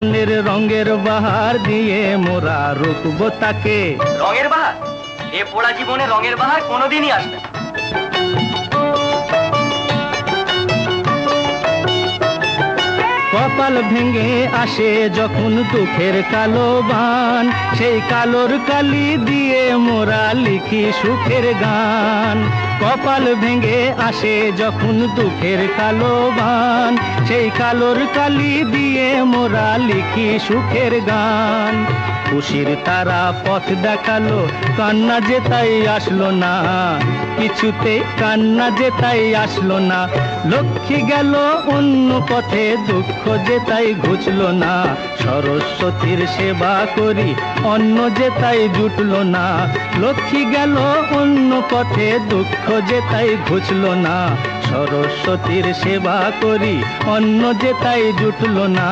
রঙের বাহার দিয়ে মোরা রুকবো তাকে। রঙের বাহার? এ পোড়া জীবনে রঙের বাহার কোনোদিনই আসবে না। কপাল ভেঙে আসে যখন দুঃখের কালো বান, সেই কালোর কালি দিয়ে মোরা লিখি সুখের গান। কপাল ভেঙে আসে যখন দুঃখের কালো বান, সেই কালোর কালি দিয়ে মোরা লিখি সুখের গান। খুশির তারা পথ দেখালো, কান্না যে তাই আসলো না, কিছুতে কান্না যে তাই আসলো না। লক্ষ্মী গেল অন্য পথে, দুঃখ যে তাই ঘুচলো না। সরস্বতীর সেবা করি, অন্ন যে তাই জুটলো না। লক্ষ্মী গেল অন্য পথে, দুঃখ যে তাই ঘুচলো না। সরস্বতীর সেবা করি, অন্ন যে তাই জুটলো না।